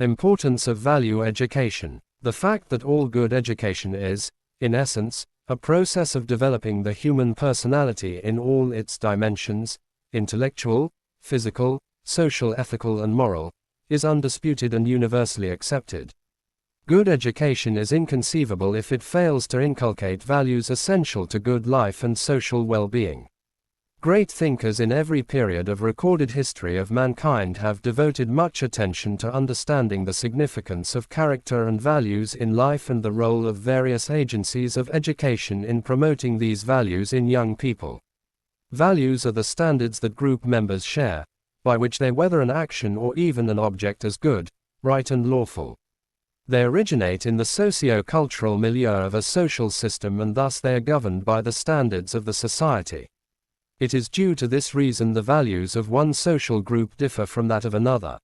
Importance of value education. The fact that all good education is, in essence, a process of developing the human personality in all its dimensions, intellectual, physical, social, ethical and moral, is undisputed and universally accepted. Good education is inconceivable if it fails to inculcate values essential to good life and social well-being. Great thinkers in every period of recorded history of mankind have devoted much attention to understanding the significance of character and values in life and the role of various agencies of education in promoting these values in young people. Values are the standards that group members share, by which they weather an action or even an object as good, right and lawful. They originate in the socio-cultural milieu of a social system and thus they are governed by the standards of the society. It is due to this reason the values of one social group differ from that of another.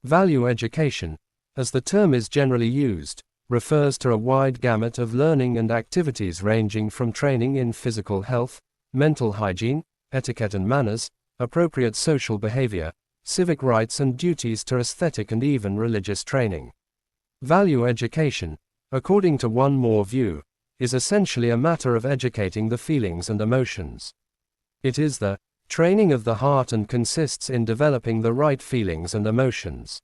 Value education, as the term is generally used, refers to a wide gamut of learning and activities ranging from training in physical health, mental hygiene, etiquette and manners, appropriate social behavior, civic rights and duties to aesthetic and even religious training. Value education, according to one more view, is essentially a matter of educating the feelings and emotions. It is the training of the heart and consists in developing the right feelings and emotions.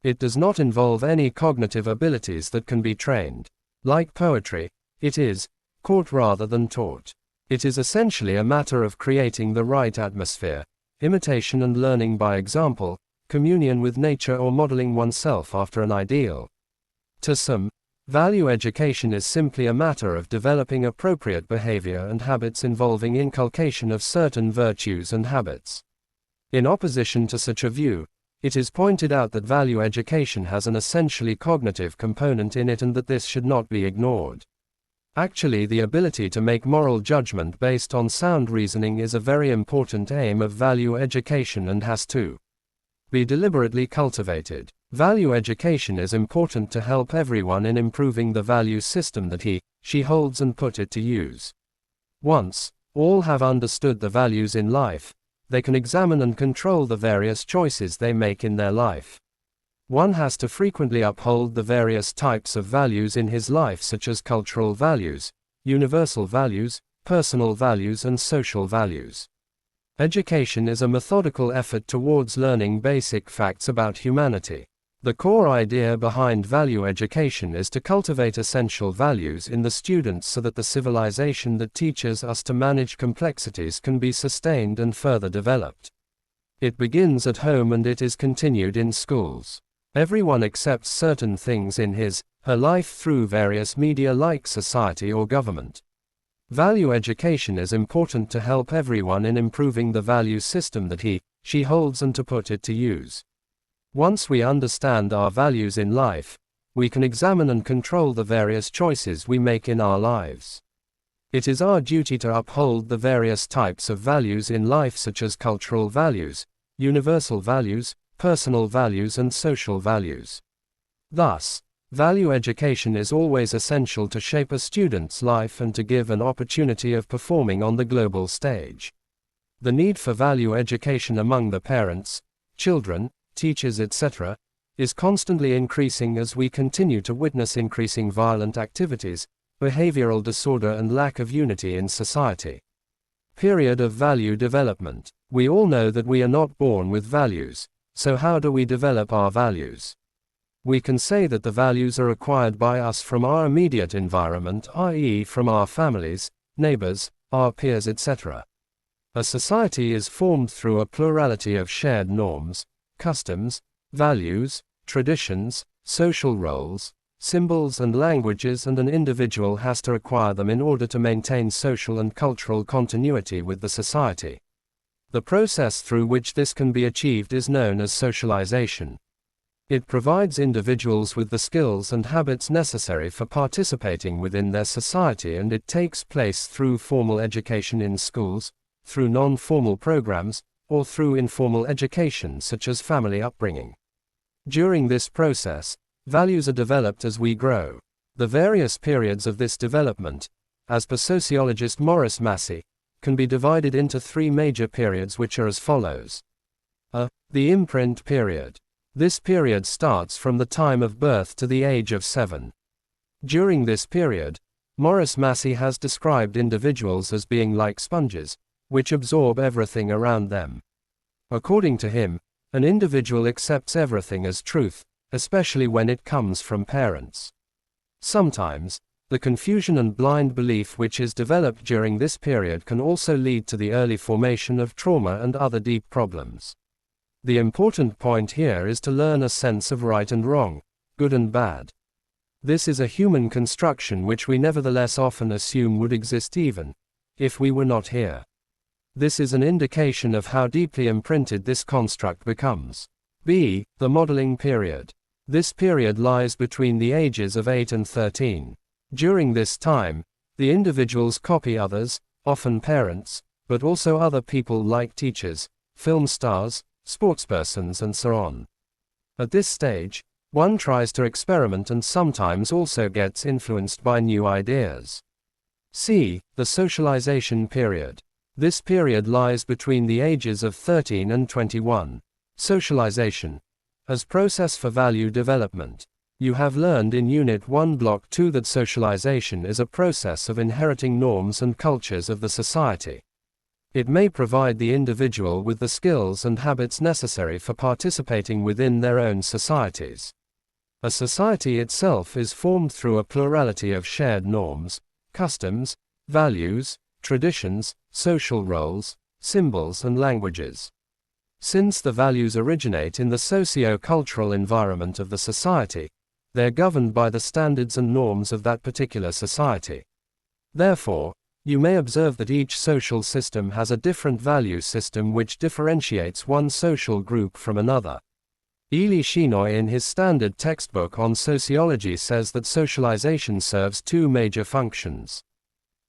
It does not involve any cognitive abilities that can be trained. Like poetry, it is caught rather than taught. It is essentially a matter of creating the right atmosphere, imitation and learning by example, communion with nature or modeling oneself after an ideal. To some, value education is simply a matter of developing appropriate behavior and habits involving inculcation of certain virtues and habits. In opposition to such a view, it is pointed out that value education has an essentially cognitive component in it and that this should not be ignored. Actually, the ability to make moral judgment based on sound reasoning is a very important aim of value education and has to be deliberately cultivated. Value education is important to help everyone in improving the value system that she holds and put it to use. Once all have understood the values in life, they can examine and control the various choices they make in their life. One has to frequently uphold the various types of values in his life such as cultural values, universal values, personal values and social values. Education is a methodical effort towards learning basic facts about humanity. The core idea behind value education is to cultivate essential values in the students so that the civilization that teaches us to manage complexities can be sustained and further developed. It begins at home and it is continued in schools. Everyone accepts certain things in her life through various media like society or government. Value education is important to help everyone in improving the value system that she holds and to put it to use. Once we understand our values in life, we can examine and control the various choices we make in our lives. It is our duty to uphold the various types of values in life such as cultural values, universal values, personal values and social values. Thus, value education is always essential to shape a student's life and to give an opportunity of performing on the global stage. The need for value education among the parents, children, teachers etc., is constantly increasing as we continue to witness increasing violent activities, behavioral disorder and lack of unity in society. Period of value development. We all know that we are not born with values, so how do we develop our values? We can say that the values are acquired by us from our immediate environment, i.e. from our families, neighbors, our peers etc. A society is formed through a plurality of shared norms, customs, values, traditions, social roles, symbols and languages, and an individual has to acquire them in order to maintain social and cultural continuity with the society. The process through which this can be achieved is known as socialization. It provides individuals with the skills and habits necessary for participating within their society, and it takes place through formal education in schools, through non-formal programs, or through informal education such as family upbringing. During this process, values are developed as we grow. The various periods of this development, as per sociologist Maurice Massey, can be divided into three major periods which are as follows. A. The imprint period. This period starts from the time of birth to the age of 7. During this period, Maurice Massey has described individuals as being like sponges, which absorb everything around them. According to him, an individual accepts everything as truth, especially when it comes from parents. Sometimes, the confusion and blind belief which is developed during this period can also lead to the early formation of trauma and other deep problems. The important point here is to learn a sense of right and wrong, good and bad. This is a human construction which we nevertheless often assume would exist even if we were not here. This is an indication of how deeply imprinted this construct becomes. B. The modeling period. This period lies between the ages of 8 and 13. During this time, the individuals copy others, often parents, but also other people like teachers, film stars, sportspersons and so on. At this stage, one tries to experiment and sometimes also gets influenced by new ideas. C. The socialization period. This period lies between the ages of 13 and 21. Socialization. As process for value development. You have learned in Unit 1 Block 2 that socialization is a process of inheriting norms and cultures of the society. It may provide the individual with the skills and habits necessary for participating within their own societies. A society itself is formed through a plurality of shared norms, customs, values, traditions, social roles, symbols and languages. Since the values originate in the socio-cultural environment of the society, they're governed by the standards and norms of that particular society. Therefore, you may observe that each social system has a different value system which differentiates one social group from another. Elie Shenoy in his standard textbook on sociology says that socialization serves two major functions.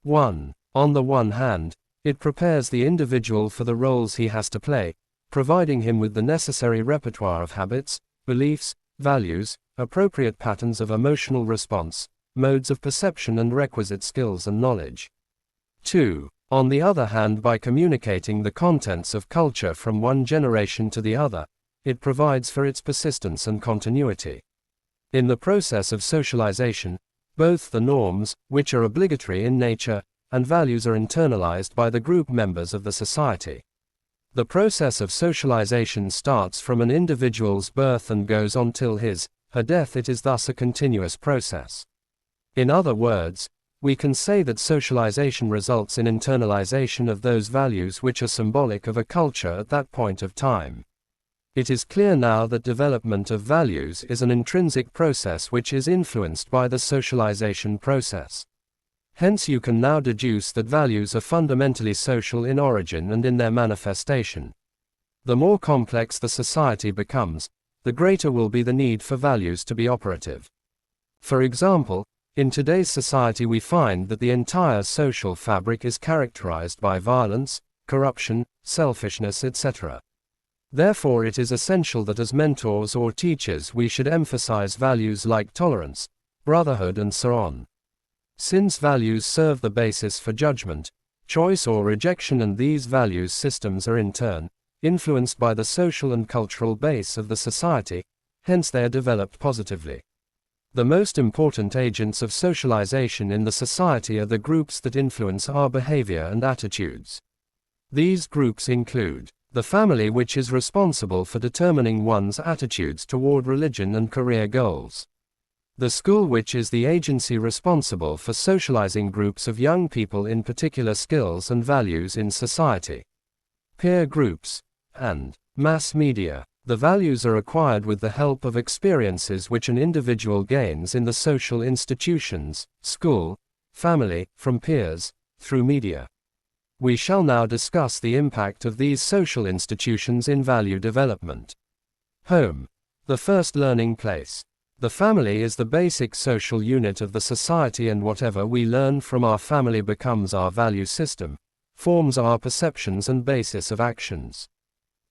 1. On the one hand, it prepares the individual for the roles he has to play, providing him with the necessary repertoire of habits, beliefs, values, appropriate patterns of emotional response, modes of perception and requisite skills and knowledge. 2. On the other hand, by communicating the contents of culture from one generation to the other, it provides for its persistence and continuity. In the process of socialization, both the norms, which are obligatory in nature, and values are internalized by the group members of the society. The process of socialization starts from an individual's birth and goes on till her death. It is thus a continuous process. In other words, we can say that socialization results in internalization of those values which are symbolic of a culture at that point of time. It is clear now that development of values is an intrinsic process which is influenced by the socialization process. Hence you can now deduce that values are fundamentally social in origin and in their manifestation. The more complex the society becomes, the greater will be the need for values to be operative. For example, in today's society we find that the entire social fabric is characterized by violence, corruption, selfishness, etc. Therefore it is essential that as mentors or teachers we should emphasize values like tolerance, brotherhood and so on. Since values serve the basis for judgment, choice or rejection, and these values systems are in turn influenced by the social and cultural base of the society, hence they are developed positively. The most important agents of socialization in the society are the groups that influence our behavior and attitudes. These groups include the family, which is responsible for determining one's attitudes toward religion and career goals. The school, which is the agency responsible for socializing groups of young people in particular skills and values in society. Peer groups, and mass media. The values are acquired with the help of experiences which an individual gains in the social institutions, school, family, from peers, through media. We shall now discuss the impact of these social institutions in value development. Home. The first learning place. The family is the basic social unit of the society, and whatever we learn from our family becomes our value system, forms our perceptions and basis of actions.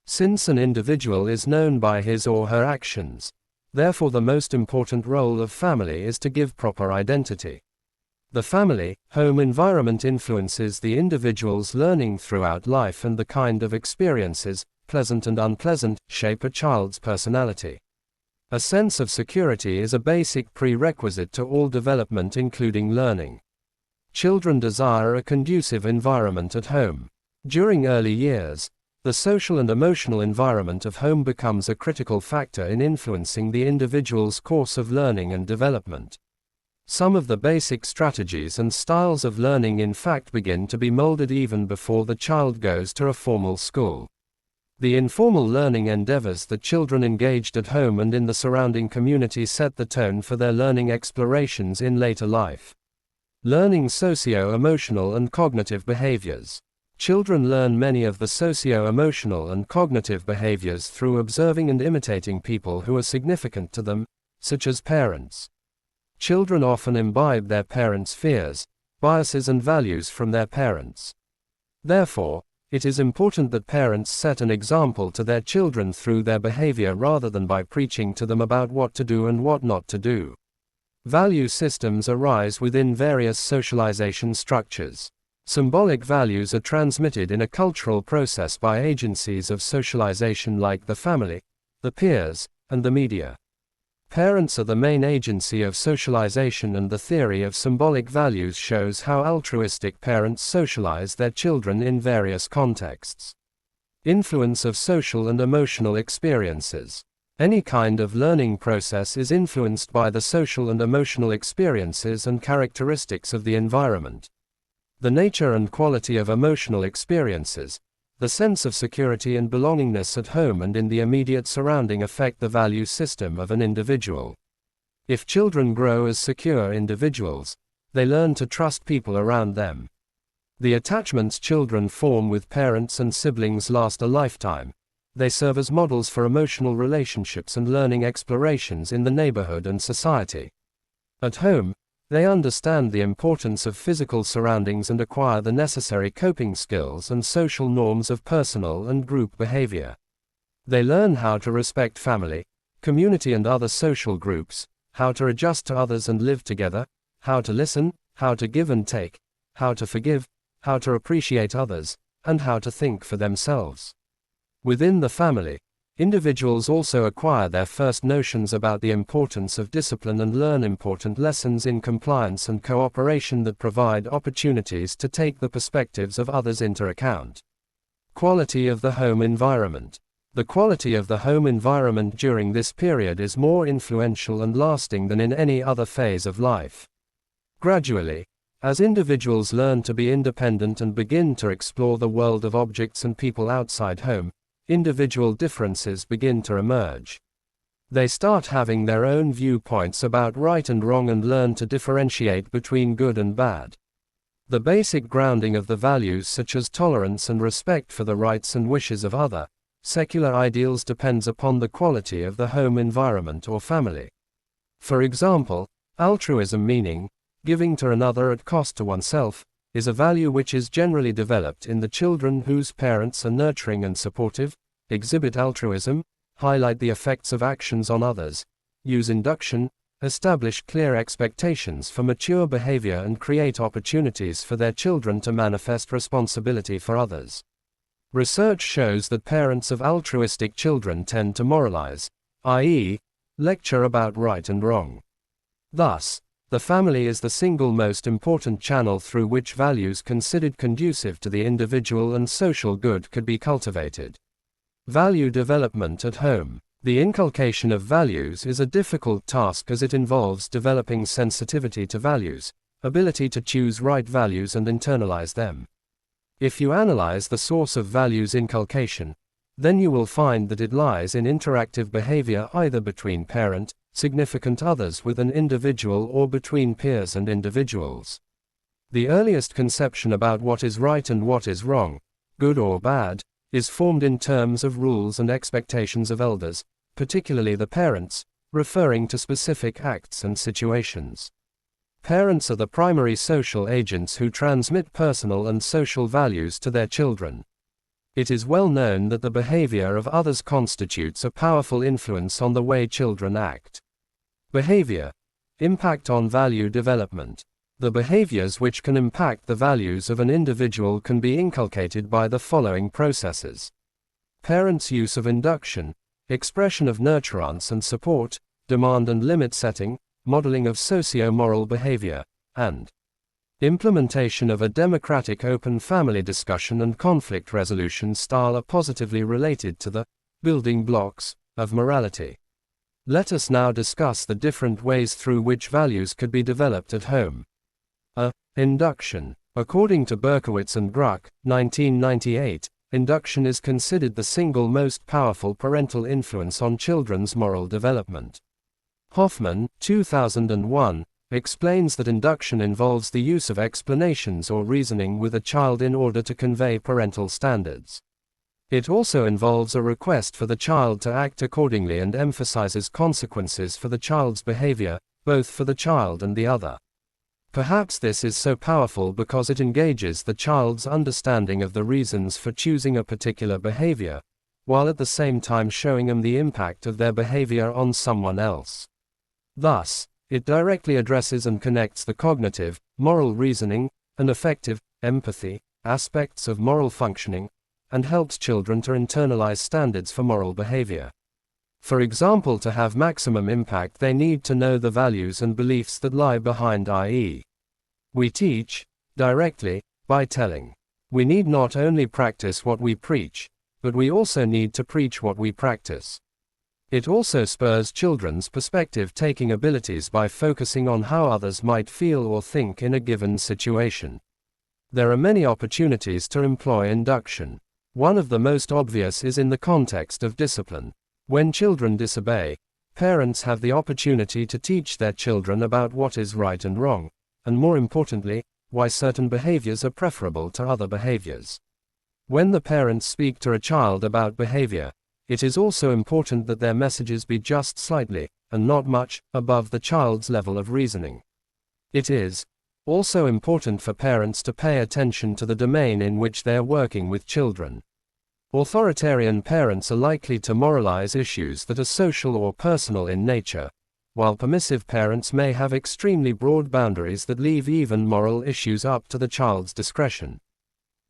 Since an individual is known by his or her actions, therefore the most important role of family is to give proper identity. The family, home environment influences the individual's learning throughout life, and the kind of experiences, pleasant and unpleasant, shape a child's personality. A sense of security is a basic prerequisite to all development, including learning. Children desire a conducive environment at home. During early years, the social and emotional environment of home becomes a critical factor in influencing the individual's course of learning and development. Some of the basic strategies and styles of learning in fact begin to be molded even before the child goes to a formal school. The informal learning endeavors that children engaged at home and in the surrounding community set the tone for their learning explorations in later life. Learning socio-emotional and cognitive behaviors. Children learn many of the socio-emotional and cognitive behaviors through observing and imitating people who are significant to them, such as parents. Children often imbibe their parents' fears, biases and values from their parents. Therefore, it is important that parents set an example to their children through their behavior rather than by preaching to them about what to do and what not to do. Value systems arise within various socialization structures. Symbolic values are transmitted in a cultural process by agencies of socialization like the family, the peers, and the media. Parents are the main agency of socialization, and the theory of symbolic values shows how altruistic parents socialize their children in various contexts. Influence of social and emotional experiences. Any kind of learning process is influenced by the social and emotional experiences and characteristics of the environment. The nature and quality of emotional experiences, the sense of security and belongingness at home and in the immediate surrounding affect the value system of an individual. If children grow as secure individuals, they learn to trust people around them. The attachments children form with parents and siblings last a lifetime. They serve as models for emotional relationships and learning explorations in the neighborhood and society. At home, they understand the importance of physical surroundings and acquire the necessary coping skills and social norms of personal and group behavior. They learn how to respect family, community and other social groups, how to adjust to others and live together, how to listen, how to give and take, how to forgive, how to appreciate others, and how to think for themselves. Within the family, individuals also acquire their first notions about the importance of discipline and learn important lessons in compliance and cooperation that provide opportunities to take the perspectives of others into account. Quality of the home environment. The quality of the home environment during this period is more influential and lasting than in any other phase of life. Gradually, as individuals learn to be independent and begin to explore the world of objects and people outside home, individual differences begin to emerge. They start having their own viewpoints about right and wrong and learn to differentiate between good and bad. The basic grounding of the values such as tolerance and respect for the rights and wishes of other, secular ideals depends upon the quality of the home environment or family. For example, altruism, meaning giving to another at cost to oneself, is a value which is generally developed in the children whose parents are nurturing and supportive, exhibit altruism, highlight the effects of actions on others, use induction, establish clear expectations for mature behavior and create opportunities for their children to manifest responsibility for others. Research shows that parents of altruistic children tend to moralize, i.e., lecture about right and wrong. Thus, the family is the single most important channel through which values considered conducive to the individual and social good could be cultivated. Value development at home. The inculcation of values is a difficult task as it involves developing sensitivity to values, ability to choose right values and internalize them. If you analyze the source of values inculcation, then you will find that it lies in interactive behavior either between parent, significant others with an individual or between peers and individuals. The earliest conception about what is right and what is wrong, good or bad, is formed in terms of rules and expectations of elders, particularly the parents, referring to specific acts and situations. Parents are the primary social agents who transmit personal and social values to their children. It is well known that the behavior of others constitutes a powerful influence on the way children act. Behavior. Impact on value development. The behaviors which can impact the values of an individual can be inculcated by the following processes. Parents' use of induction. expression of nurturance and support, demand and limit setting, modeling of socio-moral behavior, and implementation of a democratic open family discussion and conflict resolution style are positively related to the building blocks of morality. Let us now discuss the different ways through which values could be developed at home. Induction. According to Berkowitz and Gruck, 1998, induction is considered the single most powerful parental influence on children's moral development. Hoffman, 2001, explains that induction involves the use of explanations or reasoning with a child in order to convey parental standards. It also involves a request for the child to act accordingly and emphasizes consequences for the child's behavior, both for the child and the other. Perhaps this is so powerful because it engages the child's understanding of the reasons for choosing a particular behavior, while at the same time showing them the impact of their behavior on someone else. Thus, it directly addresses and connects the cognitive, moral reasoning, and affective, empathy, aspects of moral functioning, and helps children to internalize standards for moral behavior. For example, to have maximum impact, they need to know the values and beliefs that lie behind, i.e., we teach, directly, by telling. We need not only practice what we preach, but we also need to preach what we practice. It also spurs children's perspective-taking abilities by focusing on how others might feel or think in a given situation. There are many opportunities to employ induction. One of the most obvious is in the context of discipline. When children disobey, parents have the opportunity to teach their children about what is right and wrong, and more importantly, why certain behaviors are preferable to other behaviors. When the parents speak to a child about behavior, it is also important that their messages be just slightly, and not much, above the child's level of reasoning. It is also important for parents to pay attention to the domain in which they are working with children. Authoritarian parents are likely to moralize issues that are social or personal in nature, while permissive parents may have extremely broad boundaries that leave even moral issues up to the child's discretion.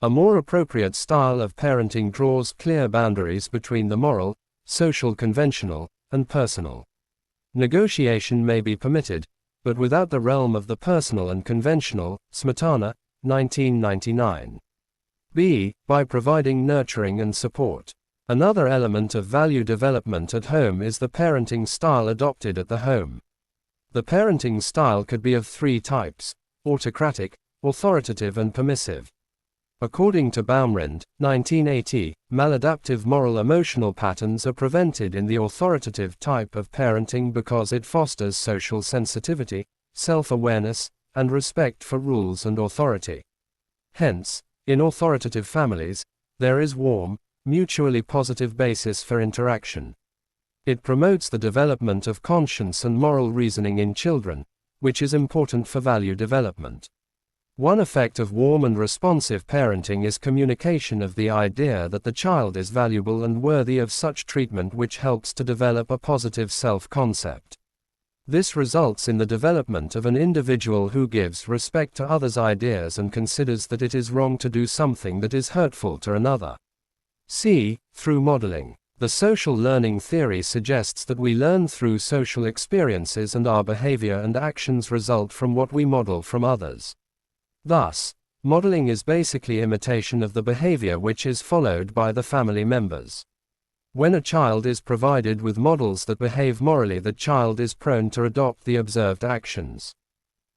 A more appropriate style of parenting draws clear boundaries between the moral, social conventional, and personal. Negotiation may be permitted, but without the realm of the personal and conventional. Smetana, 1999. B. By providing nurturing and support. Another element of value development at home is the parenting style adopted at the home. The parenting style could be of three types: autocratic, authoritative, and permissive. According to Baumrind, 1980, maladaptive moral emotional patterns are prevented in the authoritative type of parenting because it fosters social sensitivity, self-awareness, and respect for rules and authority. Hence, in authoritative families, there is warm, mutually positive basis for interaction. It promotes the development of conscience and moral reasoning in children, which is important for value development. One effect of warm and responsive parenting is communication of the idea that the child is valuable and worthy of such treatment, which helps to develop a positive self-concept. This results in the development of an individual who gives respect to others' ideas and considers that it is wrong to do something that is hurtful to another. C. Through modeling. The social learning theory suggests that we learn through social experiences, and our behavior and actions result from what we model from others. Thus, modeling is basically imitation of the behavior which is followed by the family members. When a child is provided with models that behave morally, the child is prone to adopt the observed actions.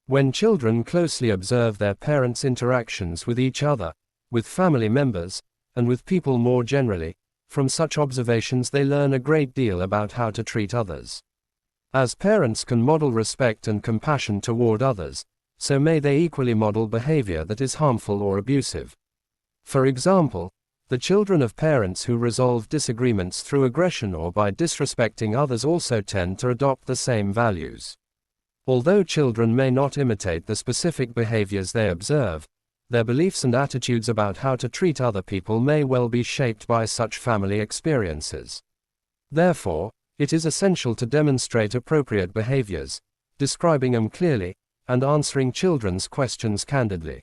When children closely observe their parents' interactions with each other, with family members, and with people more generally, from such observations they learn a great deal about how to treat others. As parents can model respect and compassion toward others, so may they equally model behavior that is harmful or abusive. For example, the children of parents who resolve disagreements through aggression or by disrespecting others also tend to adopt the same values. Although children may not imitate the specific behaviors they observe, their beliefs and attitudes about how to treat other people may well be shaped by such family experiences. Therefore, it is essential to demonstrate appropriate behaviors, describing them clearly, and answering children's questions candidly.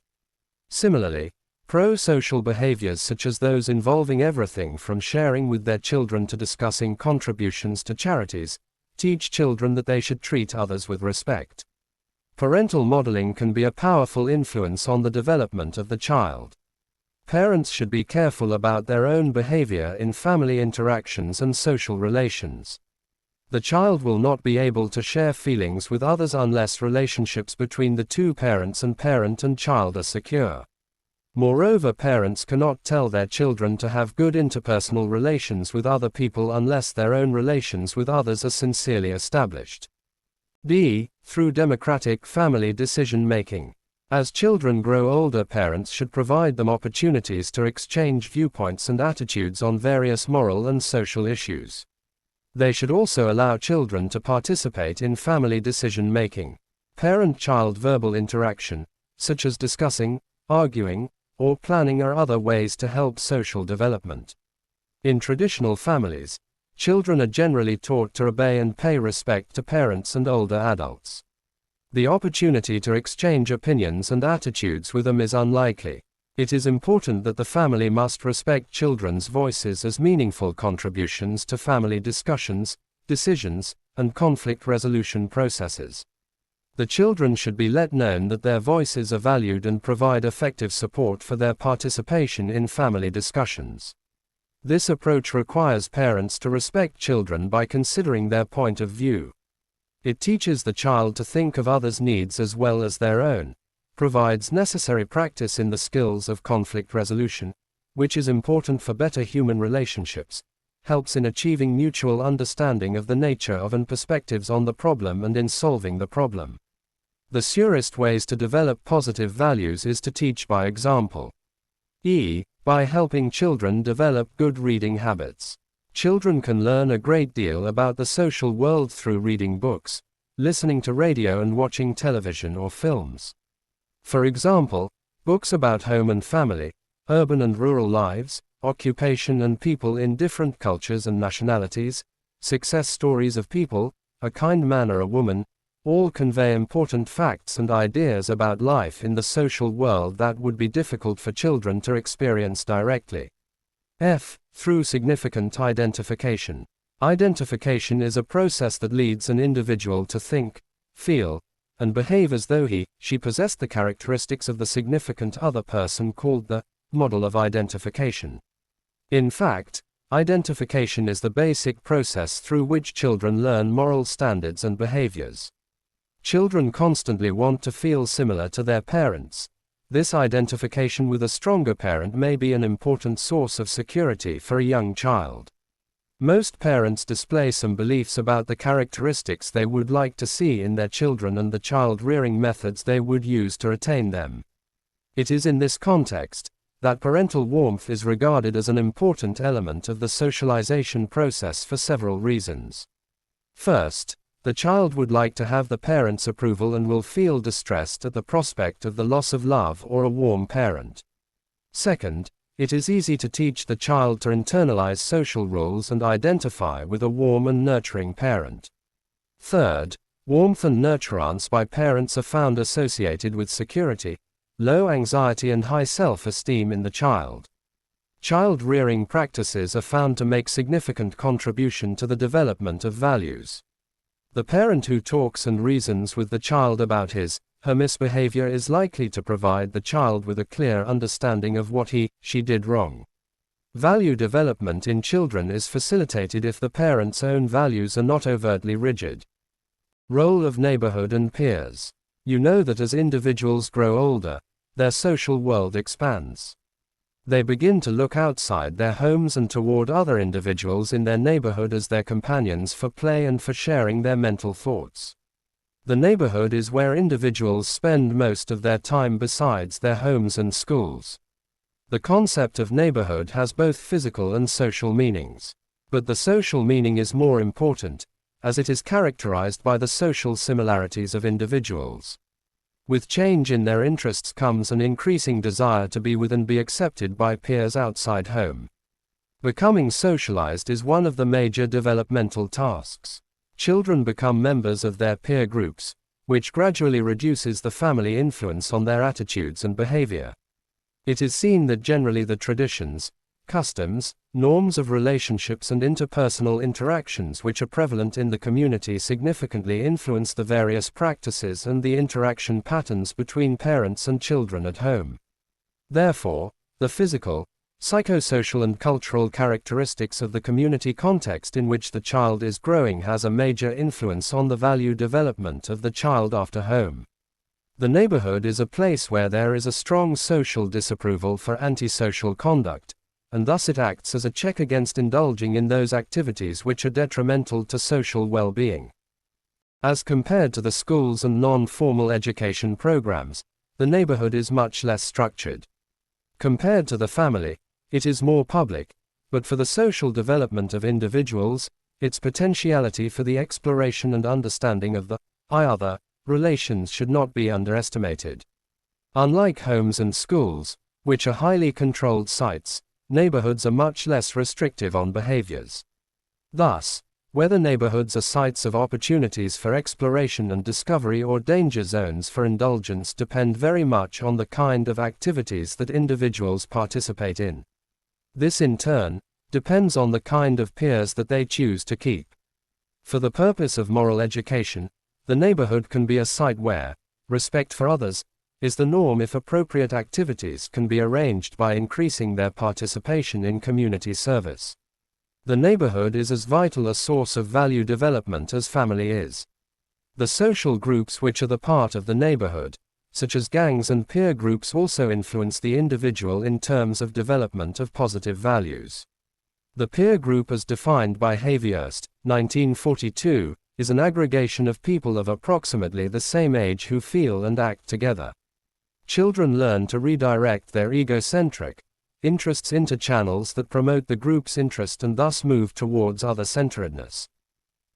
Similarly, Pro-social behaviors such as those involving everything from sharing with their children to discussing contributions to charities, teach children that they should treat others with respect. Parental modeling can be a powerful influence on the development of the child. Parents should be careful about their own behavior in family interactions and social relations. The child will not be able to share feelings with others unless relationships between the two parents and parent and child are secure. Moreover, parents cannot tell their children to have good interpersonal relations with other people unless their own relations with others are sincerely established. D. Through democratic family decision-making. As children grow older, parents should provide them opportunities to exchange viewpoints and attitudes on various moral and social issues. They should also allow children to participate in family decision-making. Parent-child verbal interaction, such as discussing, arguing, or planning, are other ways to help social development. In traditional families, children are generally taught to obey and pay respect to parents and older adults. The opportunity to exchange opinions and attitudes with them is unlikely. It is important that the family must respect children's voices as meaningful contributions to family discussions, decisions, and conflict resolution processes. The children should be let know that their voices are valued and provide effective support for their participation in family discussions. This approach requires parents to respect children by considering their point of view. It teaches the child to think of others' needs as well as their own, provides necessary practice in the skills of conflict resolution, which is important for better human relationships, helps in achieving mutual understanding of the nature of and perspectives on the problem and in solving the problem. The surest ways to develop positive values is to teach by example. By helping children develop good reading habits. Children can learn a great deal about the social world through reading books, listening to radio and watching television or films. For example, books about home and family, urban and rural lives, occupation and people in different cultures and nationalities, success stories of people, A Kind Man or a Woman, all convey important facts and ideas about life in the social world that would be difficult for children to experience directly. Through significant identification. Identification is a process that leads an individual to think, feel, and behave as though she possessed the characteristics of the significant other person, called the model of identification. In fact, identification is the basic process through which children learn moral standards and behaviors. Children constantly want to feel similar to their parents. This identification with a stronger parent may be an important source of security for a young child. Most parents display some beliefs about the characteristics they would like to see in their children and the child-rearing methods they would use to attain them. It is in this context that parental warmth is regarded as an important element of the socialization process for several reasons. First, the child would like to have the parent's approval and will feel distressed at the prospect of the loss of love or a warm parent. Second, it is easy to teach the child to internalize social rules and identify with a warm and nurturing parent. Third, warmth and nurturance by parents are found associated with security, low anxiety and high self-esteem in the child. Child-rearing practices are found to make significant contribution to the development of values. The parent who talks and reasons with the child about her misbehavior is likely to provide the child with a clear understanding of what she did wrong. Value development in children is facilitated if the parent's own values are not overtly rigid. Role of neighborhood and peers. You know that as individuals grow older, their social world expands. They begin to look outside their homes and toward other individuals in their neighborhood as their companions for play and for sharing their mental thoughts. The neighborhood is where individuals spend most of their time besides their homes and schools. The concept of neighborhood has both physical and social meanings. But the social meaning is more important, as it is characterized by the social similarities of individuals. With change in their interests comes an increasing desire to be with and be accepted by peers outside home. Becoming socialized is one of the major developmental tasks. Children become members of their peer groups, which gradually reduces the family influence on their attitudes and behavior. It is seen that generally the traditions, customs, norms of relationships and interpersonal interactions which are prevalent in the community significantly influence the various practices and the interaction patterns between parents and children at home. Therefore, the physical, psychosocial and cultural characteristics of the community context in which the child is growing has a major influence on the value development of the child after home. The neighborhood is a place where there is a strong social disapproval for antisocial conduct, and thus it acts as a check against indulging in those activities which are detrimental to social well-being. As compared to the schools and non-formal education programs, the neighborhood is much less structured. Compared to the family, it is more public, but for the social development of individuals, its potentiality for the exploration and understanding of the I-other relations should not be underestimated. Unlike homes and schools, which are highly controlled sites, neighborhoods are much less restrictive on behaviors. Thus, whether neighborhoods are sites of opportunities for exploration and discovery or danger zones for indulgence depend very much on the kind of activities that individuals participate in. This in turn depends on the kind of peers that they choose to keep. For the purpose of moral education, the neighborhood can be a site where respect for others is the norm if appropriate activities can be arranged by increasing their participation in community service. The neighborhood is as vital a source of value development as family is. The social groups which are the part of the neighborhood, such as gangs and peer groups, also influence the individual in terms of development of positive values. The peer group as defined by Haviest, 1942, is an aggregation of people of approximately the same age who feel and act together. Children learn to redirect their egocentric interests into channels that promote the group's interest and thus move towards other-centeredness.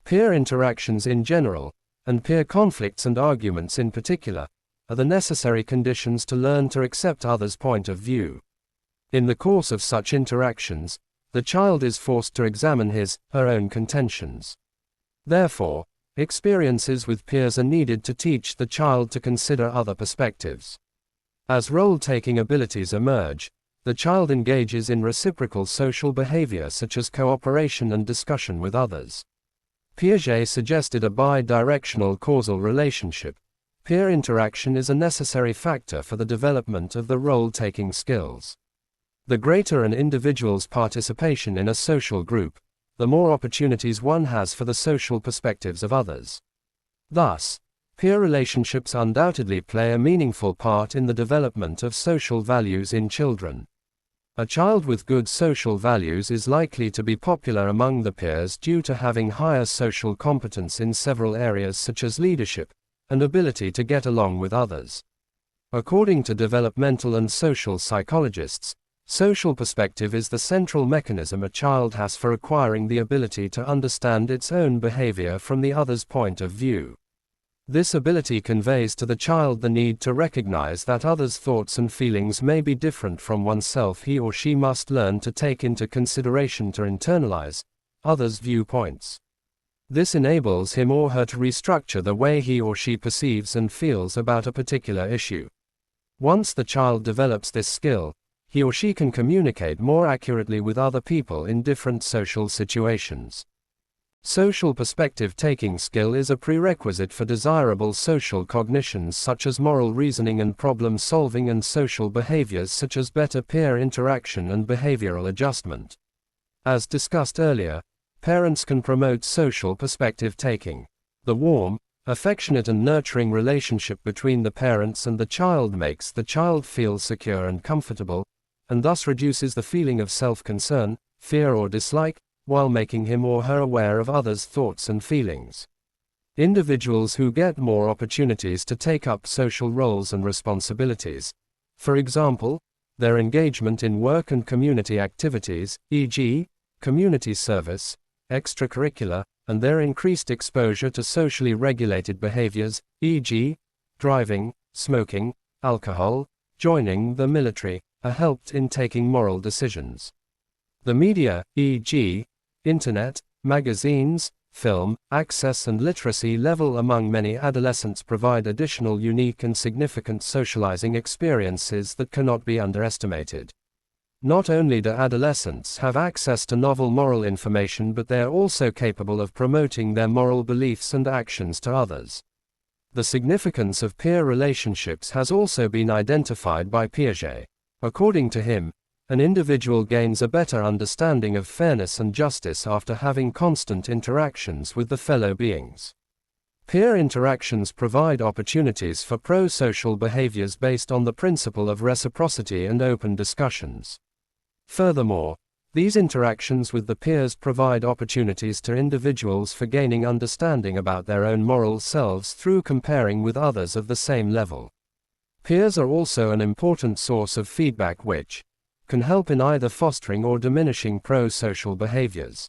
Peer interactions in general, and peer conflicts and arguments in particular, are the necessary conditions to learn to accept others' point of view. In the course of such interactions, the child is forced to examine her own contentions. Therefore, experiences with peers are needed to teach the child to consider other perspectives. As role-taking abilities emerge, the child engages in reciprocal social behavior such as cooperation and discussion with others. Piaget suggested a bi-directional causal relationship. Peer interaction is a necessary factor for the development of the role-taking skills. The greater an individual's participation in a social group, the more opportunities one has for the social perspectives of others. Thus, peer relationships undoubtedly play a meaningful part in the development of social values in children. A child with good social values is likely to be popular among the peers due to having higher social competence in several areas such as leadership and ability to get along with others. According to developmental and social psychologists, social perspective is the central mechanism a child has for acquiring the ability to understand its own behavior from the other's point of view. This ability conveys to the child the need to recognize that others' thoughts and feelings may be different from oneself. He or she must learn to take into consideration to internalize others' viewpoints. This enables him or her to restructure the way he or she perceives and feels about a particular issue. Once the child develops this skill, he or she can communicate more accurately with other people in different social situations. Social perspective-taking skill is a prerequisite for desirable social cognitions such as moral reasoning and problem-solving, and social behaviors such as better peer interaction and behavioral adjustment. As discussed earlier, parents can promote social perspective-taking. The warm, affectionate and nurturing relationship between the parents and the child makes the child feel secure and comfortable, and thus reduces the feeling of self-concern, fear or dislike, while making him or her aware of others' thoughts and feelings. Individuals who get more opportunities to take up social roles and responsibilities, for example, their engagement in work and community activities, e.g., community service, extracurricular, and their increased exposure to socially regulated behaviors, e.g., driving, smoking, alcohol, joining the military, are helped in taking moral decisions. The media, e.g., internet, magazines, film, access and literacy level among many adolescents provide additional unique and significant socializing experiences that cannot be underestimated. Not only do adolescents have access to novel moral information, but they are also capable of promoting their moral beliefs and actions to others. The significance of peer relationships has also been identified by Piaget. According to him, an individual gains a better understanding of fairness and justice after having constant interactions with the fellow beings. Peer interactions provide opportunities for pro-social behaviors based on the principle of reciprocity and open discussions. Furthermore, these interactions with the peers provide opportunities to individuals for gaining understanding about their own moral selves through comparing with others of the same level. Peers are also an important source of feedback which can help in either fostering or diminishing pro-social behaviors.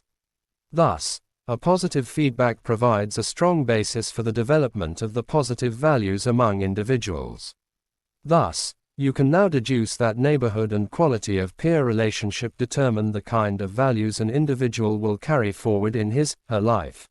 Thus, a positive feedback provides a strong basis for the development of the positive values among individuals. Thus, you can now deduce that neighborhood and quality of peer relationship determine the kind of values an individual will carry forward in his/her life.